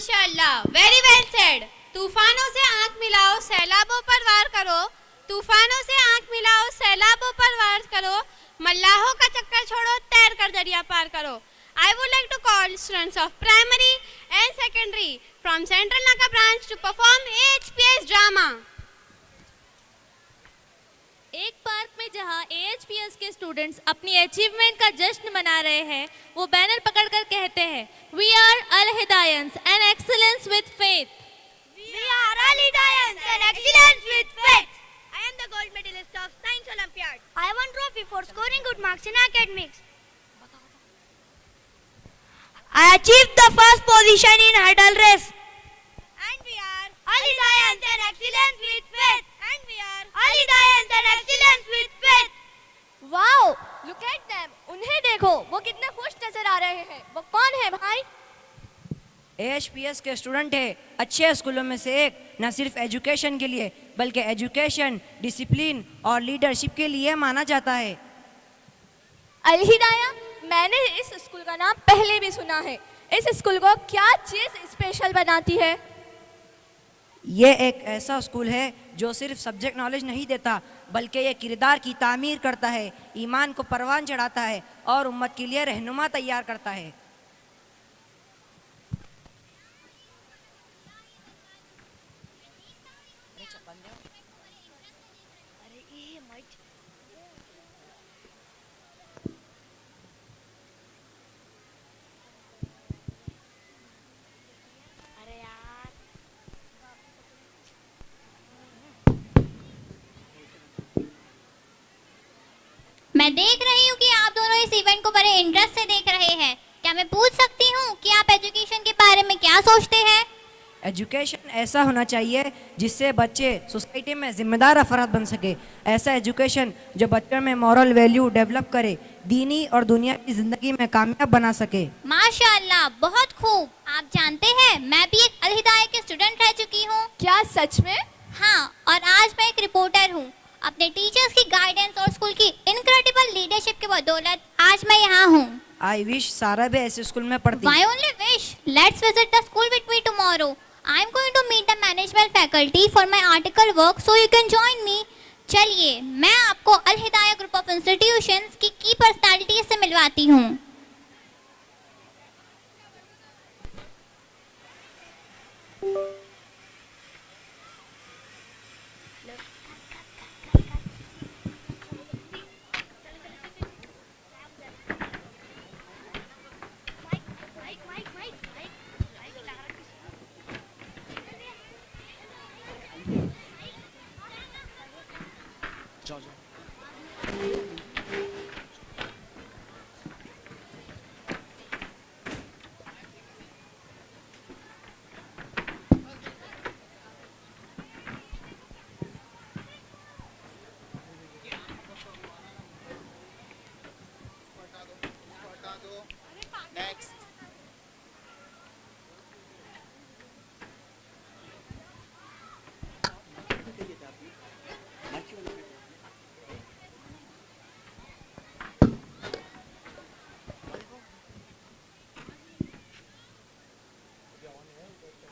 माशाल्लाह, very well said. तूफानों से आंख मिलाओ, सैलाबों पर वार करो। तूफानों से आंख मिलाओ, सैलाबों पर वार करो। मल्लाहों का चक्कर छोड़ो, तैर कर दरिया पार करो। I would like to call students of primary and secondary from Central Naka branch to perform AHPS drama. एक पार्क में जहां AHPS के स्टूडेंट्स अपनी अचीवमेंट का जश्न मना रहे हैं, वो बैनर पकड़कर कहते हैं, We are Al Hidayans and excellence with faith. We are Al Hidayans and excellence with faith. I am the gold medalist of Science Olympiad. I won trophy for scoring good marks in academics. I achieved the first position in hurdle race. And we are Al Hidayans and excellence with faith. And we are Al Hidayans and excellence with faith. Wow, look at them, उन्हें देखो, वो कितने खुश नजर आ रहे हैं। वो कौन है भाई? AHPS के स्टूडेंट है, अच्छे स्कूलों में से एक। न सिर्फ एजुकेशन के लिए बल्कि एजुकेशन, डिसिप्लिन और लीडरशिप के लिए माना जाता है। अल हिदाया, मैंने इस स्कूल का नाम पहले भी सुना है। इस स्कूल को क्या चीज स्पेशल बनाती है? ये एक ऐसा स्कूल है जो सिर्फ सब्जेक्ट नॉलेज नहीं देता बल्कि ये किरदार की तामीर करता है, ईमान को परवान चढ़ाता है और उम्मत के लिए रहनुमा तैयार करता है। मैं देख रही हूँ कि आप दोनों इस इवेंट को बड़े इंटरेस्ट से देख रहे हैं। क्या मैं पूछ सकती हूँ कि आप एजुकेशन के बारे में क्या सोचते हैं? एजुकेशन ऐसा होना चाहिए जिससे बच्चे सोसाइटी में जिम्मेदार अफराद बन सके। ऐसा एजुकेशन जो बच्चों में मॉरल वैल्यू डेवलप करे, दीनी और दुनिया की जिंदगी में कामयाब बना सके। माशाल्लाह, बहुत खूब। आप जानते हैं, मैं भी एक अल हिदाया की स्टूडेंट रह चुकी हूँ। क्या सच में? हाँ, और आज मैं एक रिपोर्टर हूँ। अपने टीचर्स की गाइडेंस और स्कूल की इनक्रेडिबल लीडरशिप की बदौलत आज मैं यहाँ हूँ। आई विश सारा भी ऐसे स्कूल में पढ़ती। Why only wish? Let's visit the school with me tomorrow. I'm going to meet the management faculty for my article work, so you can join me. चलिए, मैं आपको अल हिदाया ग्रुप ऑफ इंस्टीट्यूशंस की personality से मिलवाती हूँ।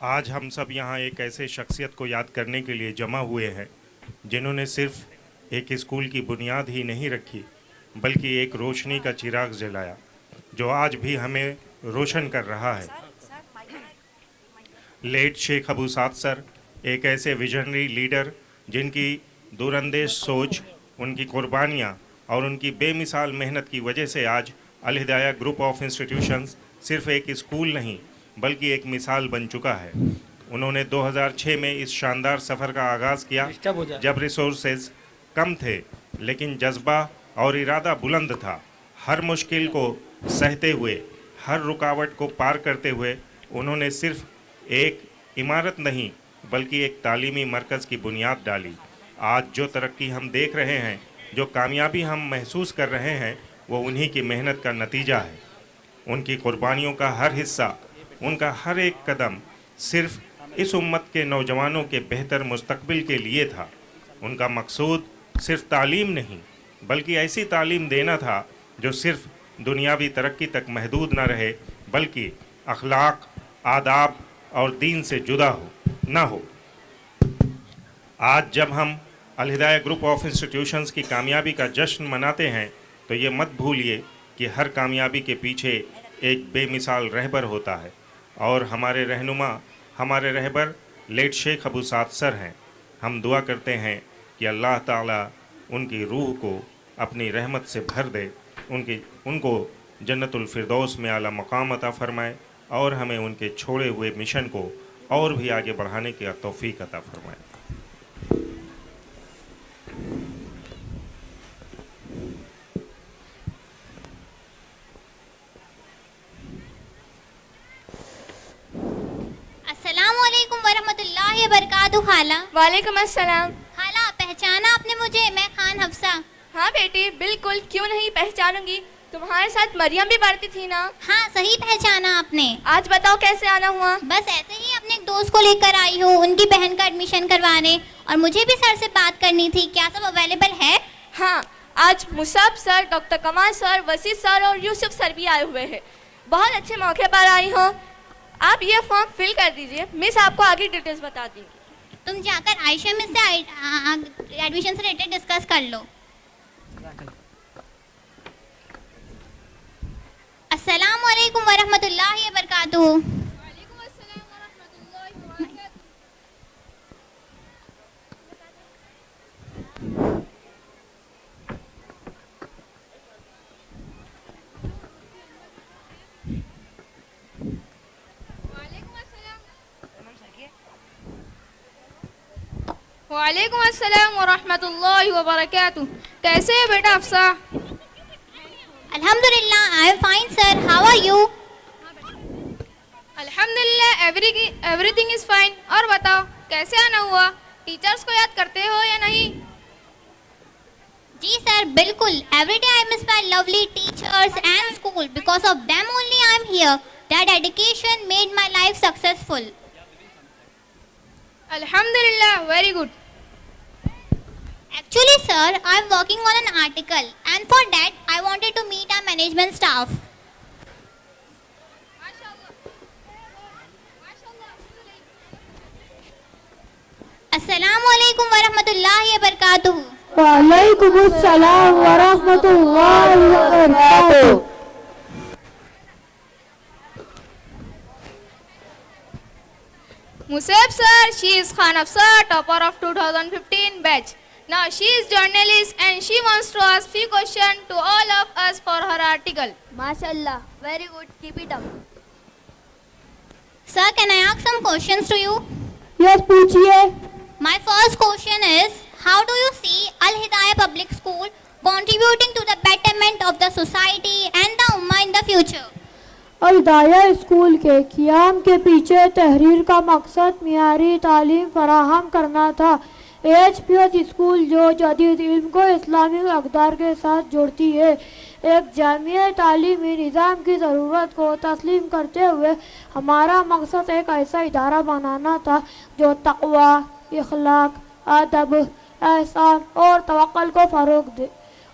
आज हम सब यहाँ एक ऐसे शख्सियत को याद करने के लिए जमा हुए हैं जिन्होंने सिर्फ एक स्कूल की बुनियाद ही नहीं रखी बल्कि एक रोशनी का चिराग जलाया जो आज भी हमें रोशन कर रहा है। लेट शेख अबू साद सर एक ऐसे विजनरी लीडर जिनकी दूरंदेश सोच, उनकी कुर्बानियाँ और उनकी बेमिसाल मेहनत की वजह से आज अल हिदाया ग्रुप ऑफ इंस्टीट्यूशंस सिर्फ एक स्कूल नहीं बल्कि एक मिसाल बन चुका है। उन्होंने 2006 में इस शानदार सफ़र का आगाज़ किया जब रिसोर्सेज कम थे लेकिन जज्बा और इरादा बुलंद था। हर मुश्किल को सहते हुए, हर रुकावट को पार करते हुए उन्होंने सिर्फ एक इमारत नहीं बल्कि एक तालीमी मरकज़ की बुनियाद डाली। आज जो तरक्की हम देख रहे हैं, जो कामयाबी हम महसूस कर रहे हैं, वो उन्हीं की मेहनत का नतीजा है। उनकी कुर्बानियों का हर हिस्सा, उनका हर एक कदम सिर्फ इस उम्मत के नौजवानों के बेहतर मुस्तकबिल के लिए था। उनका मकसूद सिर्फ तालीम नहीं बल्कि ऐसी तालीम देना था जो सिर्फ दुनियावी तरक्की तक महदूद न रहे बल्कि अखलाक, आदाब और दीन से जुदा ना हो। आज जब हम अल हिदाया ग्रुप ऑफ इंस्टीट्यूशंस की कामयाबी का जश्न मनाते हैं तो ये मत भूलिए कि हर कामयाबी के पीछे एक बेमिसाल रहबर होता है, और हमारे रहनुमा, हमारे रहबर लेट शेख अबू साद सर हैं। हम दुआ करते हैं कि अल्लाह ताला उनकी रूह को अपनी रहमत से भर दे, उनको जन्नतुल फिरदौस में आला मकाम अता फरमाए, और हमें उनके छोड़े हुए मिशन को और भी आगे बढ़ाने की तौफीक अता फरमाए। अस्सलामुअलैकुम वरहमतुल्लाहि वबरकातुहू। खाला। वालेकुम अस्सलाम। खाला, पहचाना आपने मुझे? मैं खान हफ्सा। हाँ बेटी, बिल्कुल, क्यों नहीं पहचानूंगी। तुम्हारे साथ मरियम भी पढ़ती थी ना? हाँ, सही पहचाना आपने। आज बताओ कैसे आना हुआ? बस ऐसे ही अपने एक दोस्त को लेकर आई हूँ, उनकी बहन का एडमिशन करवाने, और मुझे भी सर से बात करनी थी। क्या सब अवेलेबल है? हाँ, आज मुसाब सर, डॉक्टर कमाल सर, वसीद सर और यूसुफ सर भी आए हुए हैं। बहुत अच्छे मौके पर आई हो। आप ये फॉर्म फिल कर दीजिए, मिस आपको आगे डिटेल्स बता देंगी। तुम जाकर आयशा मिस से एडमिशन से रिलेटेड डिस्कस कर लो। अस्सलाम वालेकुम वरहमतुल्लाहि वबरकातुहू। वालेकुम अस्सलाम वरहमतुल्लाहि वबरकातुहू। कैसे है बेटा अफसा? अल्हम्दुलिल्लाह, I am fine sir, how are you? अल्हम्दुलिल्लाह, एवरीथिंग इज फाइन। और बताओ कैसे आना हुआ? टीचर्स को याद करते हो या नहीं? जी सर, बिल्कुल। Every day I miss my lovely teachers and school, because of them only I am here. Their dedication made my life successful. अल्हम्दुलिल्लाह, very good. Actually, sir, I am working on an article, and for that, I wanted to meet our management staff. Assalamualaikum warahmatullahi wabarakatuh. Waalaikumsalam warahmatullahi wabarakatuh. Musab sir, she is Khan Hafsa, topper of 2015 batch. Now she is journalist and she wants to ask few questions to all of us for her article. MashaAllah, very good. Keep it up. Sir, can I ask some questions to you? Yes, पूछिए. My first question is, how do you see Al Hidayah Public School contributing to the betterment of the society and the ummah in the future? Al Hidaya school के क़याम के पीछे तहरीर का मकसद मियारी तालीम फराहम करना था। AHPS स्कूल जो जदीद इल्म को इस्लामी अक़दार के साथ जोड़ती है, एक जामिया तालीमी निज़ाम की ज़रूरत को तस्लीम करते हुए हमारा मकसद एक ऐसा इदारा बनाना था जो तक़वा, इखलाक, अदब, एहसान और तवक्कुल को फ़रोग़ दे,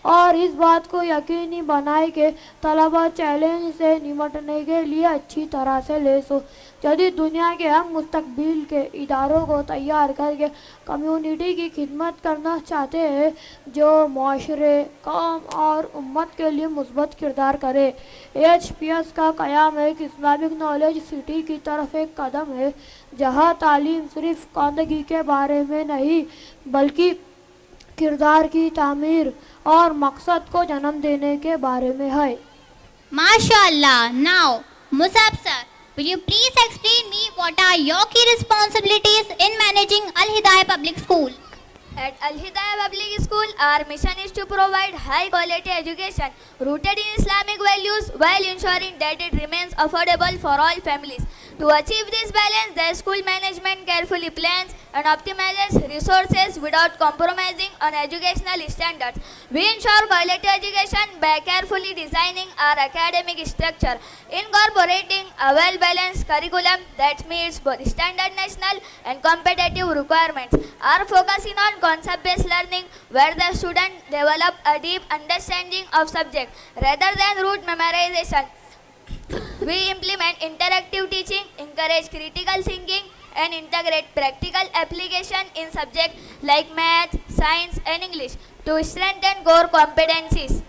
और इस बात को यकीनी बनाए कि तलबा चैलेंज से निपटने के लिए अच्छी तरह से लैस हो। जदीद दुनिया के हम मुस्तकबिल के इदारों को तैयार करके कम्युनिटी की खिदमत करना चाहते हैं जो माशरे, कौम और उम्मत के लिए मुस्बत किरदार करे। AHPS का क़याम एक इस्लामिक नॉलेज सिटी की तरफ एक कदम है जहाँ तालीम सिर्फ ख़वानगी के बारे में नहीं बल्कि किरदार की तामीर और मकसद को जन्म देने के बारे में है। MashaAllah. Now, Musab sir, will you please explain me what are your key responsibilities in managing Al Hidayah Public School? At Al Hidayah Public School, our mission is to provide high quality education rooted in Islamic values while ensuring that it remains affordable for all families. To achieve this balance, the school management carefully plans and optimizes resources without compromising on educational standards. We ensure quality education by carefully designing our academic structure, incorporating a well-balanced curriculum that meets both standard national and competitive requirements. Our focus is on concept-based learning, where the student develop a deep understanding of subject rather than rote memorization. We implement interactive teaching, encourage critical thinking, and integrate practical application in subjects like math, science, and English to strengthen core competencies.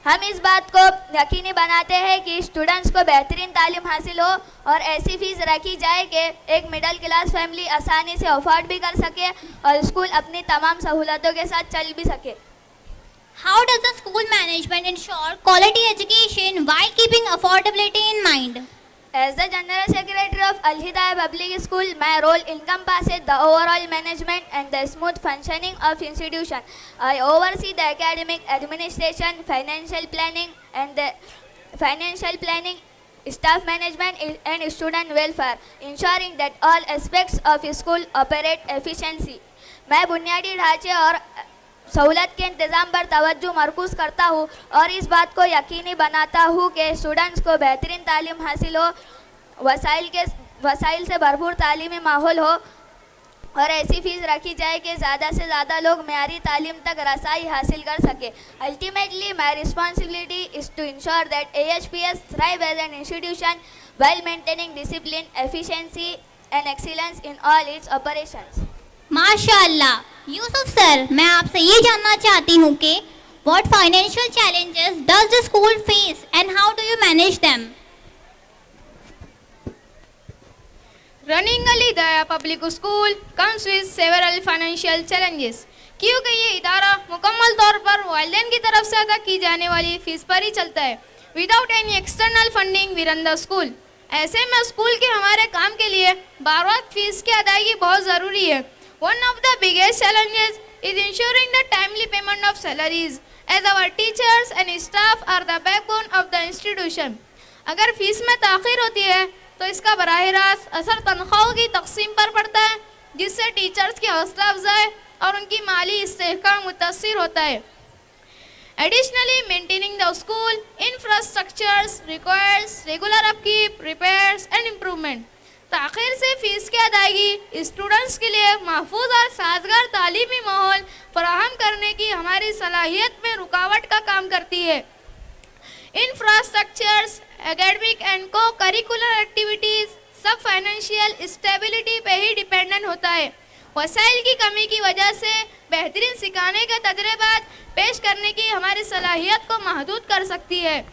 हम इस बात को यकीनी बनाते हैं कि students को बेहतरीन तालीम हासिल हो और ऐसी फीस रखी जाए कि एक मिडिल क्लास फैमिली आसानी से अफोर्ड भी कर सके और स्कूल अपनी तमाम सहूलतों के साथ चल भी सके. How does the school management ensure quality education while keeping affordability in mind? As the General Secretary of Al Hidayah Public School, my role encompasses the overall management and the smooth functioning of institution. I oversee the academic administration, financial planning, staff management, and student welfare, ensuring that all aspects of school operate efficiently. मैं बुनियादी ढांचे और सहूलत के इंतज़ाम पर तवज्जो मरकूज़ करता हूँ और इस बात को यकीनी बनाता हूँ कि स्टूडेंट्स को बेहतरीन तालीम हासिल हो, वसाइल से भरपूर तालीमी माहौल हो और ऐसी फीस रखी जाए कि ज़्यादा से ज़्यादा लोग मेयारी तालीम तक रसाई हासिल कर सके. Ultimately, my responsibility is to ensure that AHPS thrive as an institution while maintaining discipline, efficiency and excellence in all its operations. माशाल्लाह. यूसुफ सर, मैं आपसे ये जानना चाहती हूँ कि what financial challenges does the school face and how do you manage them? Running Al Hidayah Public School comes with several financial challenges. क्योंकि ये इदारा मुकम्मल तौर पर वालिदैन की तरफ से अदा की जाने वाली फीस पर ही चलता है. Without any external funding we run the school. ऐसे में स्कूल के हमारे काम के लिए बार बार फीस की अदायगी बहुत ज़रूरी है. One of the biggest challenges is ensuring the timely payment of salaries, as our teachers and staff are the backbone of the institution. अगर फीस में ताख़ीर होती है तो इसका बराह रास्त असर तनख्वाहों की तकसीम पर पड़ता है, जिससे टीचर्स की हौसला अफजाई और उनकी माली इस्तेहकाम मुतासिर होता है. Additionally, maintaining the school infrastructures requires regular upkeep, repairs and improvement. ताख़ीर से फ़ीस की अदायगी स्टूडेंट्स के लिए महफूज और साजगार तालीमी माहौल फराहम करने की हमारी सलाहियत में रुकावट का काम करती है. इंफ्रास्ट्रक्चर्स, एकेडमिक एंड को करिकुलर एक्टिविटीज़ सब फाइनेंशियल स्टेबिलिटी पे ही डिपेंडेंट होता है. वसाइल की कमी की वजह से बेहतरीन सिखाने के तजर्बात पेश करने की हमारी सलाहियत को महदूद कर सकती है.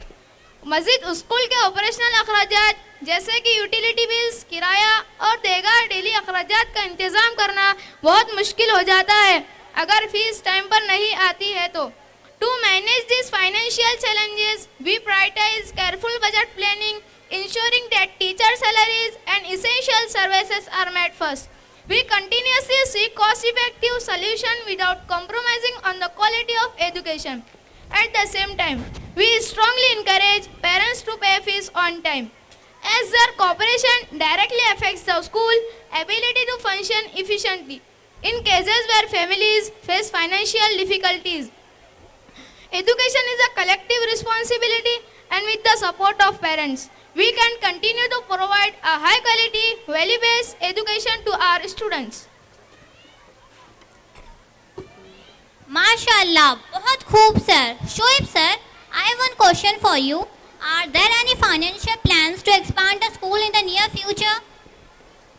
मज़ीद स्कूल के ऑपरेशनल अखराजात जैसे कि यूटिलिटी बिल्स, किराया और देगर डेली अखराजात का इंतज़ाम करना बहुत मुश्किल हो जाता है अगर फीस टाइम पर नहीं आती है तो. To manage these financial challenges, we prioritize careful budget planning, ensuring that teacher salaries and essential services are met first. We continuously seek cost-effective solutions without compromising on the quality of education. At the same time, we strongly encourage parents to pay fees on time, as their cooperation directly affects the school ability to function efficiently in cases where families face financial difficulties. Education is a collective responsibility, and with the support of parents, we can continue to provide a high quality, value-based education to our students. माशाल्लाह, बहुत खूब sir. Shoaib sir, I have one question for you. Are there any financial plans to expand the school in the near future?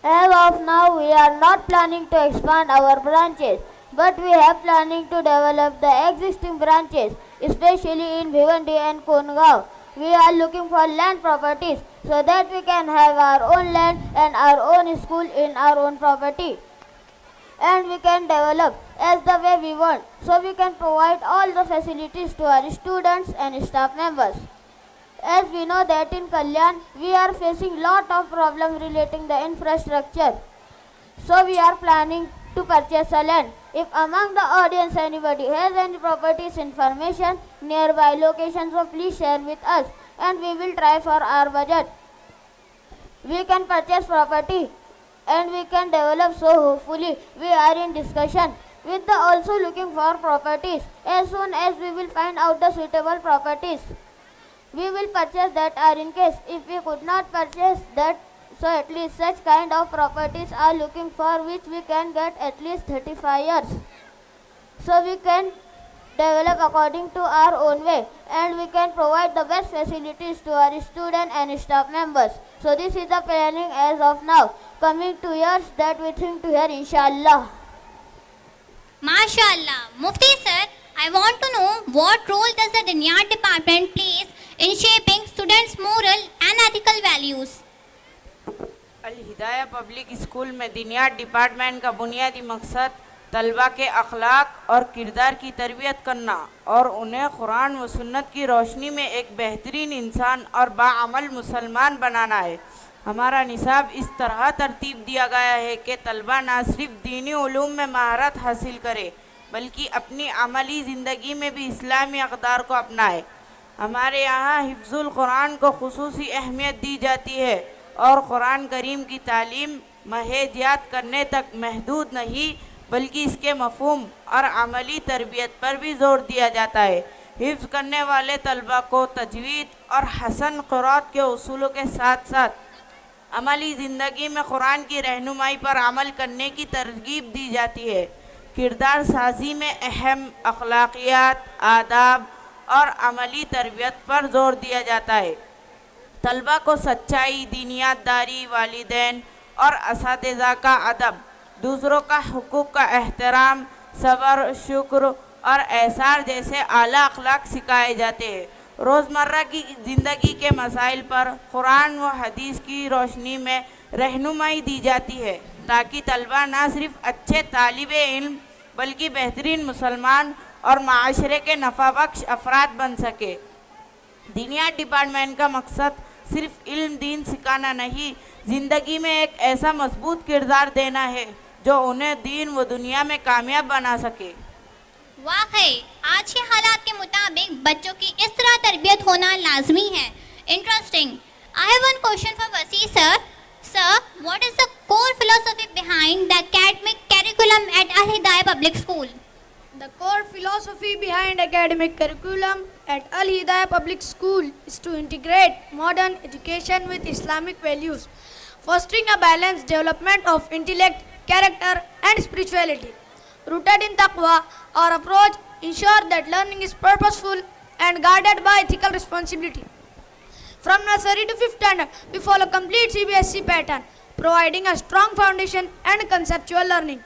As of now, we are not planning to expand our branches, but we have planning to develop the existing branches, especially in Bhiwandi and Kongaon. We are looking for land properties so that we can have our own land and our own school in our own property. And we can develop as the way we want, so we can provide all the facilities to our students and staff members. As we know that in Kalyan, we are facing lot of problems relating the infrastructure. So we are planning to purchase a land. If among the audience anybody has any properties information, nearby locations, so please share with us and we will try for our budget. We can purchase property and we can develop, so hopefully we are in discussion with the also looking for properties. As soon as we will find out the suitable properties, we will purchase that, or in case if we could not purchase that, so at least such kind of properties are looking for which we can get at least 35 years. So we can develop according to our own way, and we can provide the best facilities to our students and staff members. So this is the planning as of now. Coming 2 years that we think to hear, inshallah. MashaAllah. Mufti sir, I want to know what role does the Diniyat department plays in shaping students' moral and ethical values? Al Hidaya public school में दिनियात department का बुनियादी मकसद तलबा के अखलाक और किरदार की तरबियत करना और उन्हें कुरान व सुन्नत की रोशनी में एक बेहतरीन इंसान और बाअमल मुसलमान बनाना है। हमारा निसाब इस तरह तरतीब दिया गया है कि तलबा ना सिर्फ दीनी उलूम में महारत हासिल करे बल्कि अपनी अमली ज़िंदगी में भी इस्लामी अक़दार को अपनाए। हमारे यहाँ हिफ्ज़ुल कुरान को खुसूसी अहमियत दी जाती है और कुरान करीम की तालीम महज याद करने तक महदूद नहीं बल्कि इसके मफ़हूम और अमली तरबियत पर भी ज़ोर दिया जाता है। हिफ्ज़ करने वाले तलबा को तजवीद और हसन क़ुरात के उसूलों के साथ साथ अमली ज़िंदगी में कुरान की रहनुमाई पर अमल करने की तरगीब दी जाती है। किरदार साजी में अहम अखलाकियात, आदाब और अमली तरबियत पर ज़ोर दिया जाता है। तलबा को सच्चाई, दीनियातदारी, वालिदैन और असातिज़ा का अदब, दूसरों का हुकूक का एहतराम, सब्र, शुक्र और एहसार जैसे आला अखलाक सिखाए जाते हैं। रोज़मर्रा की ज़िंदगी के मसाइल पर कुरान व हदीस की रोशनी में रहनुमाई दी जाती है ताकि तलबा ना सिर्फ अच्छे तालिबे इल्म बल्कि बेहतरीन मुसलमान और माशरे के नफ़ाबख्श अफराद बन सके। दीनियात डिपार्टमेंट का मकसद सिर्फ इल्म दीन सिखाना नहीं, ज़िंदगी में एक ऐसा मजबूत किरदार देना है जो उन्हें दीन व दुनिया में कामयाब बना सके। वाकई आज के हालात के मुताबिक बच्चों की इस तरह तरबियत होना लाजमी है। Interesting. I have one question for Wasi sir. Sir, what is the core philosophy behind the academic curriculum at Al Hidaya public school? The core philosophy behind academic curriculum at Al Hidayah Public School is to integrate modern education with Islamic values, fostering a balanced development of intellect, character and spirituality. Rooted in taqwa, our approach ensures that learning is purposeful and guided by ethical responsibility. From nursery to 5th standard, we follow complete CBSE pattern, providing a strong foundation and conceptual learning.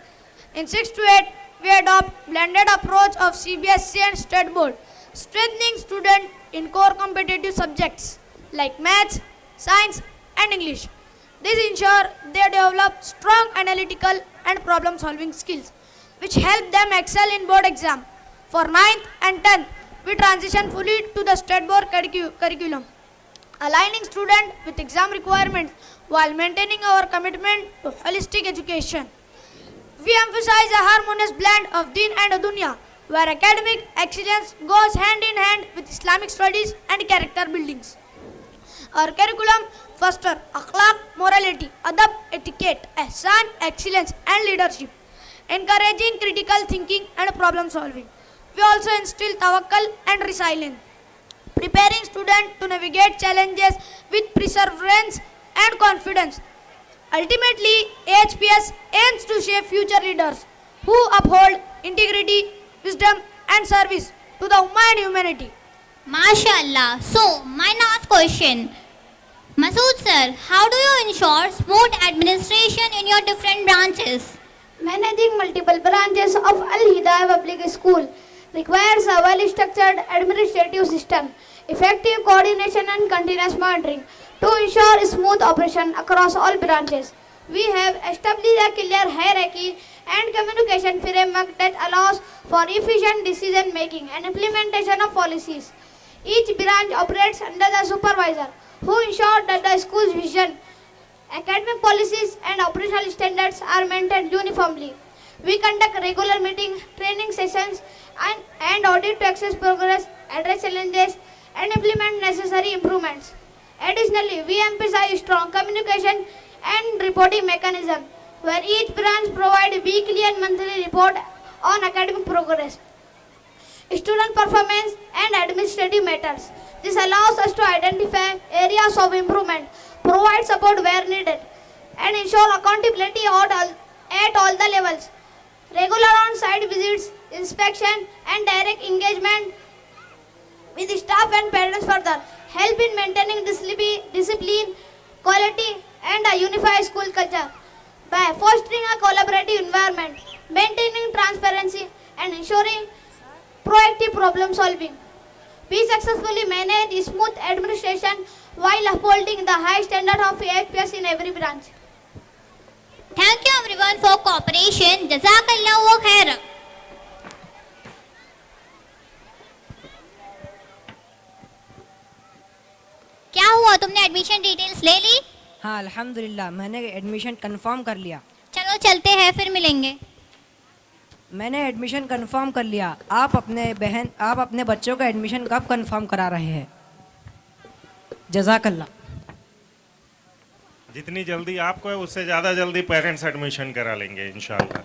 In 6th to 8th, we adopt blended approach of CBSE and State Board, strengthening students in core competitive subjects like maths, science and English. This ensures they develop strong analytical and problem solving skills which help them excel in board exam. For 9th and 10th, we transition fully to the State Board curriculum, aligning students with exam requirements while maintaining our commitment to holistic education. We emphasize a harmonious blend of Deen and Dunya, where academic excellence goes hand in hand with Islamic studies and character buildings. Our curriculum fosters akhlaq, morality, adab, etiquette, ihsan, excellence and leadership, encouraging critical thinking and problem solving. We also instill tawakkul and resilience, preparing students to navigate challenges with perseverance and confidence. Ultimately, AHPS aims to shape future leaders who uphold integrity, wisdom and service to the Ummah and humanity. MashaAllah. So, my last question. Masood sir, how do you ensure smooth administration in your different branches? Managing multiple branches of Al Hidayah Public School requires a well-structured administrative system, effective coordination and continuous monitoring to ensure smooth operation across all branches. We have established a clear hierarchy and communication framework that allows for efficient decision making and implementation of policies. Each branch operates under the supervisor who ensures that the school's vision, academic policies and operational standards are maintained uniformly. We conduct regular meetings, training sessions and audit to assess progress, address challenges and implement necessary improvements. Additionally, we emphasize strong communication and reporting mechanism where each branch provides weekly and monthly report on academic progress, student performance and administrative matters. This allows us to identify areas of improvement, provide support where needed, and ensure accountability at all the levels. Regular on-site visits inspection, and direct engagement with staff and parents further help in maintaining discipline, quality, and a unified school culture by fostering a collaborative environment, maintaining transparency, and ensuring proactive problem solving. We successfully manage smooth administration while upholding the high standard of AHPS in every branch. Thank you everyone for cooperation. Jazakallahu khair. क्या हुआ, तुमने admission details ले ली? हाँ अल्हम्दुलिल्लाह, मैंने admission confirm कर लिया। चलो चलते हैं, फिर मिलेंगे। मैंने एडमिशन कंफर्म कर लिया। आप अपने बच्चों का एडमिशन कब कंफर्म करा रहे हैं? जज़ाकल्लाह। जितनी जल्दी आपको है उससे ज़्यादा जल्दी पेरेंट्स एडमिशन करा लेंगे इंशाल्लाह।